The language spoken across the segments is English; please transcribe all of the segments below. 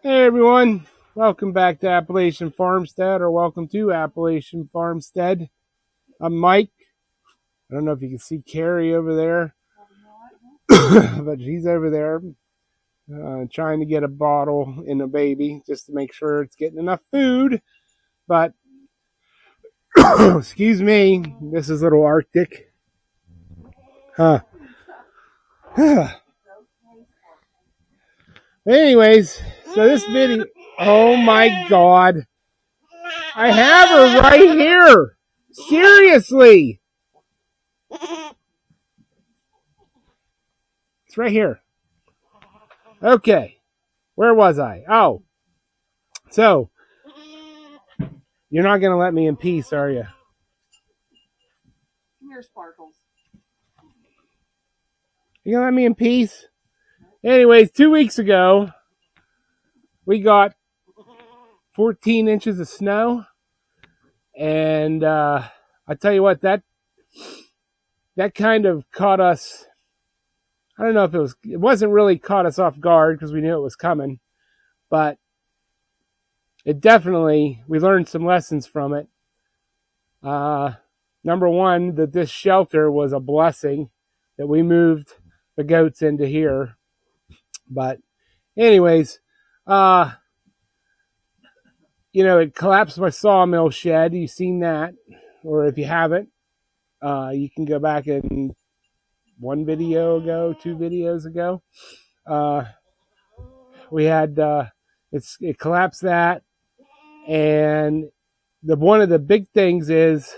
Hey everyone, welcome back to Appalachian Farmstead, or welcome to Appalachian Farmstead. I'm Mike. I don't know if you can see Carrie over there, but she's over there trying to get a bottle in a baby just to make sure it's getting enough food. But, excuse me, this is a little Arctic. Huh. Anyways, so this video, oh my God. I have her right here. Seriously. It's right here. Okay. Where was I? Oh. So, you're not going to let me in peace, are you? Here, Sparkles. You going to let me in peace? Anyways, 2 weeks ago, we got 14 inches of snow. And I tell you what, that kind of caught us. I don't know if it wasn't really caught us off guard because we knew it was coming. But it definitely, we learned some lessons from it. Number one, that this shelter was a blessing, that we moved the goats into here. But anyways, it collapsed my sawmill shed. You've seen that. Or if you haven't, you can go back in 2 videos ago. We had, it collapsed that. And one of the big things is,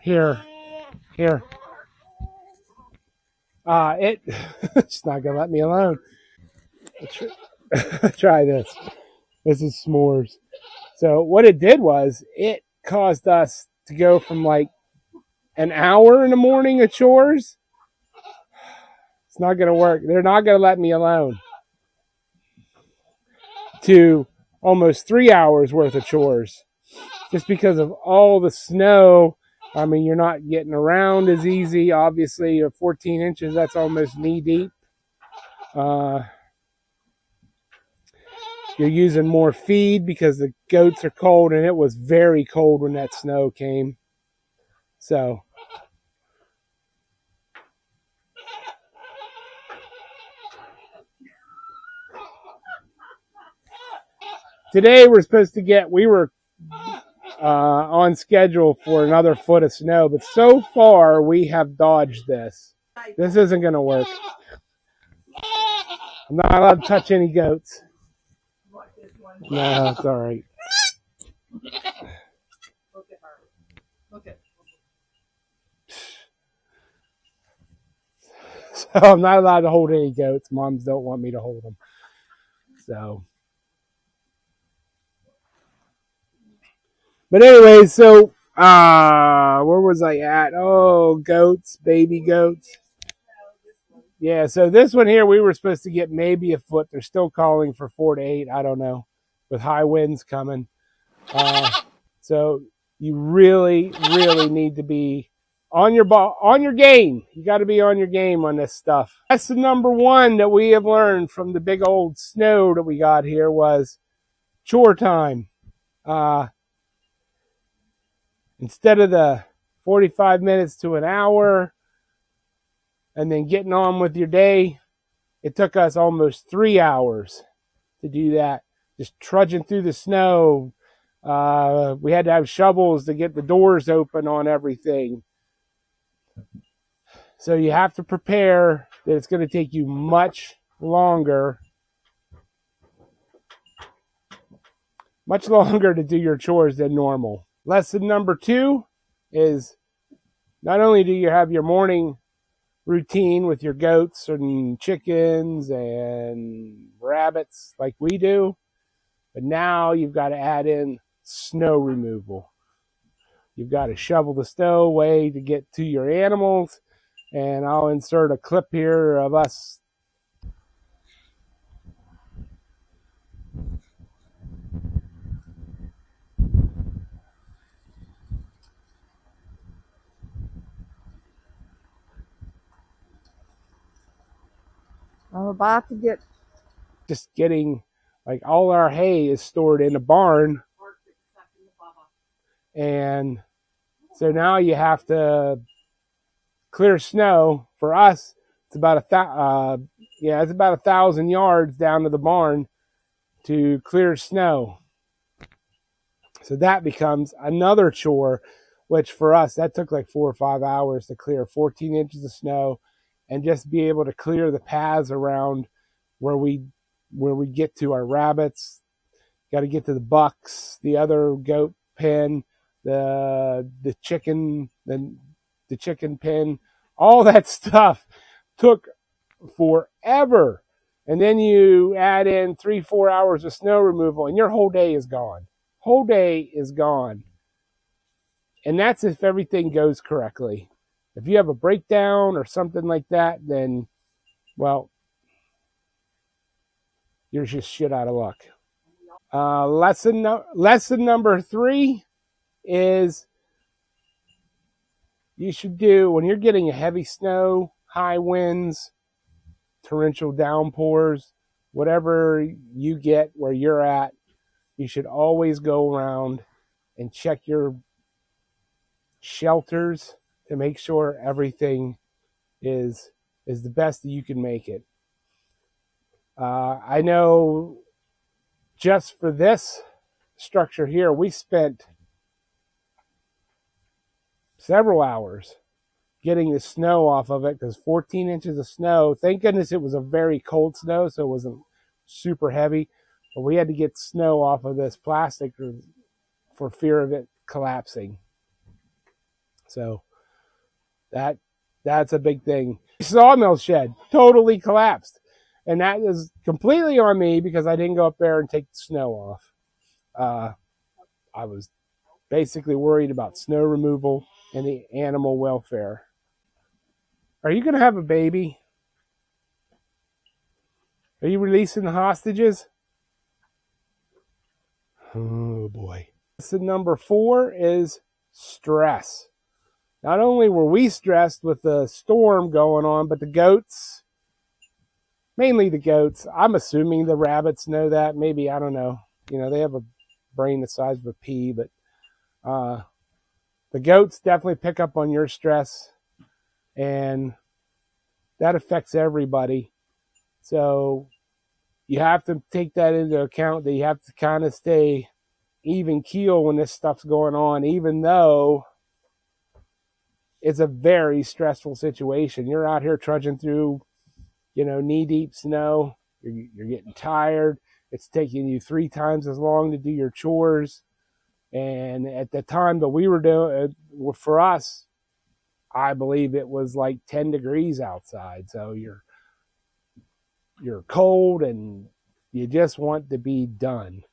here. It's not gonna let me alone. Try this. This is s'mores. So what it did was it caused us to go from like an hour in the morning of chores. It's not gonna work. They're not gonna let me alone. To almost 3 hours worth of chores, just because of all the snow. I mean, you're not getting around as easy. Obviously, you're 14 inches. That's almost knee deep. You're using more feed because the goats are cold, and it was very cold when that snow came. So, today we were on schedule for another foot of snow, but so far we have dodged this. This isn't going to work. I'm not allowed to touch any goats. No, it's all right. Look at her. Look at. So I'm not allowed to hold any goats. Moms don't want me to hold them. So, but anyways, so where was I at? Oh, goats, baby goats. Yeah, so this one here, we were supposed to get maybe a foot. They're still calling for 4 to 8. I don't know, with high winds coming. So you really, really need to be on your game. You got to be on your game on this stuff. Lesson number one that we have learned from the big old snow that we got here was chore time. Instead of the 45 minutes to an hour and then getting on with your day, it took us almost 3 hours to do that. Just trudging through the snow. We had to have shovels to get the doors open on everything. So you have to prepare that it's going to take you much longer to do your chores than normal. Lesson number 2 is not only do you have your morning routine with your goats and chickens and rabbits like we do, but now you've got to add in snow removal. You've got to shovel the snow away to get to your animals, and I'll insert a clip here of us I'm about to get just getting, like, all our hay is stored in a barn, and so now you have to clear snow. For us, it's about it's about 1,000 yards down to the barn to clear snow. So that becomes another chore, which for us, that took like 4 or 5 hours to clear 14 inches of snow and just be able to clear the paths around where we get to our rabbits. Got to get to the bucks, the other goat pen, the chicken, the chicken pen. All that stuff took forever. And then you add in 3-4 hours of snow removal and your whole day is gone. Whole day is gone. And that's if everything goes correctly. If you have a breakdown or something like that, then, well, you're just shit out of luck. Lesson number 3 is you should do, when you're getting a heavy snow, high winds, torrential downpours, whatever you get where you're at, you should always go around and check your shelters to make sure everything is the best that you can make it. I know just for this structure here, we spent several hours getting the snow off of it, because 14 inches of snow, thank goodness it was a very cold snow, so it wasn't super heavy, but we had to get snow off of this plastic for fear of it collapsing. So that's a big thing. Sawmill shed totally collapsed, and that is completely on me because I didn't go up there and take the snow off. I was basically worried about snow removal and the animal welfare. Are you going to have a baby? Are you releasing the hostages? Oh boy. Lesson number 4 is stress. Not only were we stressed with the storm going on, but the goats, mainly the goats. I'm assuming the rabbits know that. Maybe, I don't know. You know, they have a brain the size of a pea, but the goats definitely pick up on your stress, and that affects everybody. So you have to take that into account, that you have to kind of stay even keel when this stuff's going on, even though it's a very stressful situation. You're out here trudging through, knee-deep snow. You're getting tired. It's taking you 3 times as long to do your chores. And at the time that we were doing it, for us, I believe it was like 10 degrees outside. So you're cold and you just want to be done.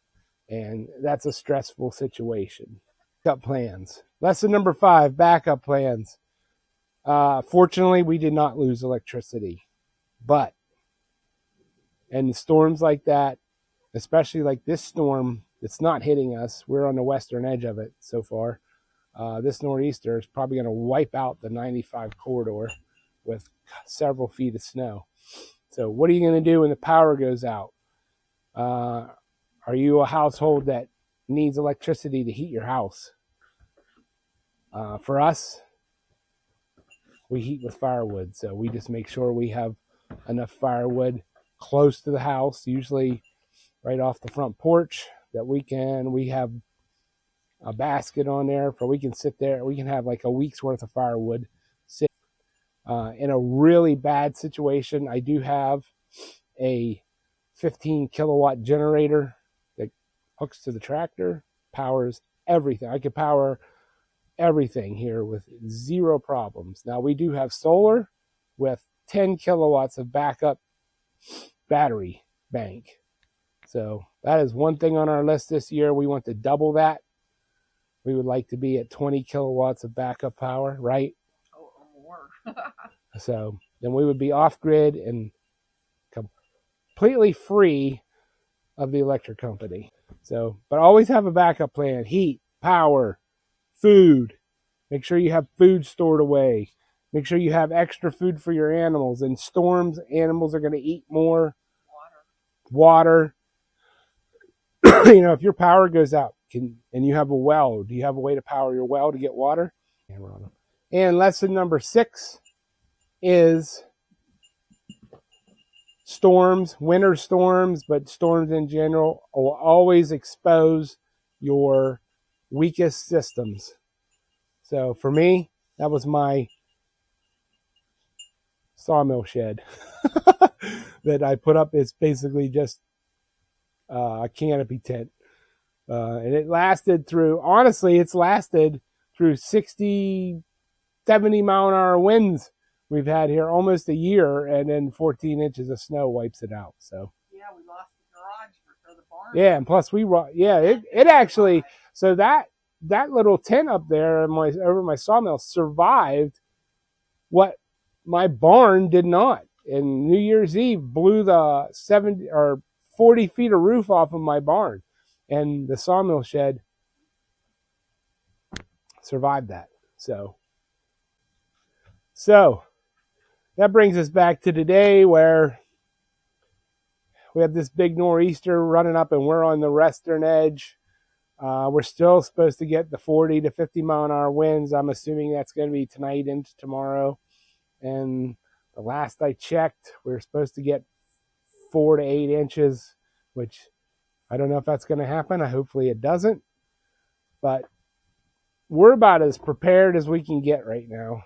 And that's a stressful situation. Backup plans. Lesson number 5, backup plans. Fortunately, we did not lose electricity. But, and storms like that, especially like this storm, it's not hitting us. We're on the western edge of it so far. This nor'easter is probably going to wipe out the 95 corridor with several feet of snow. So what are you going to do when the power goes out? Are you a household that needs electricity to heat your house? For us, we heat with firewood. So we just make sure we have enough firewood close to the house, usually right off the front porch, that we have a basket on there for we can sit there. We can have like a week's worth of firewood. In a really bad situation, I do have a 15 kilowatt generator that hooks to the tractor, powers everything. I could power everything here with 0 problems. Now we do have solar with 10 kilowatts of backup battery bank. So that is one thing on our list this year. We want to double that. We would like to be at 20 kilowatts of backup power, right? or more. So then we would be off grid and completely free of the electric company. So, but always have a backup plan: heat, power, food. Make sure you have food stored away. Make sure you have extra food for your animals. In storms, animals are going to eat more water. If your power goes out and you have a well, do you have a way to power your well to get water? And lesson number 6 is storms, winter storms, but storms in general will always expose your weakest systems. So for me, that was my sawmill shed that I put up. It's basically just a canopy tent. And it lasted through, honestly, it's lasted through 60, 70 mile an hour winds we've had here almost a year, and then 14 inches of snow wipes it out. So Yeah, we lost the garage for the barn. yeah, and plus it actually, so that little tent up there over my sawmill survived what my barn did not. And New Year's Eve blew the 70 or 40 feet of roof off of my barn, and the sawmill shed survived that. So that brings us back to today, where we have this big nor'easter running up and we're on the western edge. We're still supposed to get the 40 to 50 mile an hour winds. I'm assuming that's going to be tonight into tomorrow. And the last I checked, we were supposed to get 4 to 8 inches, which I don't know if that's going to happen. Hopefully it doesn't. But we're about as prepared as we can get right now.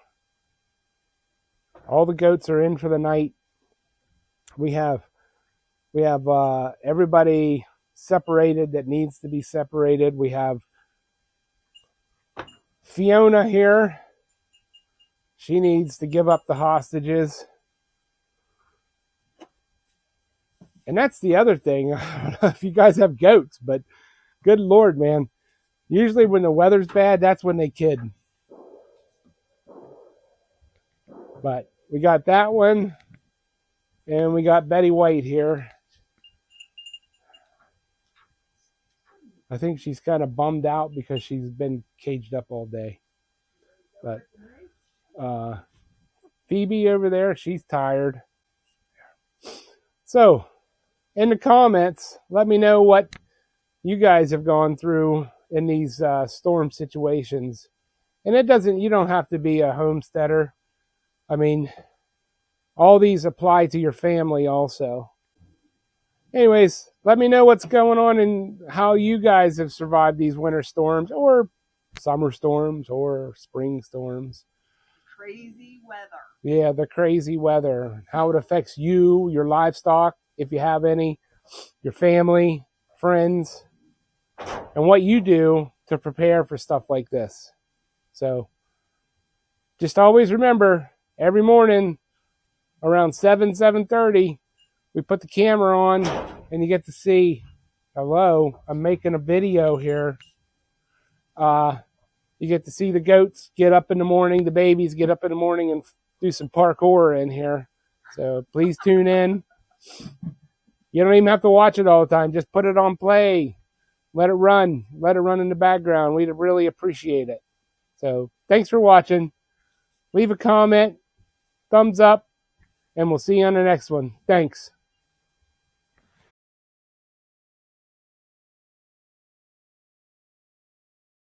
All the goats are in for the night. We have everybody separated that needs to be separated. We have Fiona here. She needs to give up the hostages. And that's the other thing. I don't know if you guys have goats, but good Lord, man. Usually when the weather's bad, that's when they kid. But we got that one. And we got Betty White here. I think she's kind of bummed out because she's been caged up all day. But Phoebe over there, she's tired. So, in the comments, let me know what you guys have gone through in these storm situations. And you don't have to be a homesteader. I mean, all these apply to your family also. Anyways, let me know what's going on and how you guys have survived these winter storms or summer storms or spring storms. Crazy weather. Yeah, the crazy weather. How it affects you, your livestock, if you have any, your family, friends, and what you do to prepare for stuff like this. So just always remember, every morning around 7:30, we put the camera on and you get to see, hello, I'm making a video here. You get to see the goats get up in the morning, the babies get up in the morning and do some parkour in here. So please tune in. You don't even have to watch it all the time. Just put it on play. Let it run. Let it run in the background. We'd really appreciate it. So thanks for watching. Leave a comment, thumbs up, and we'll see you on the next one. Thanks.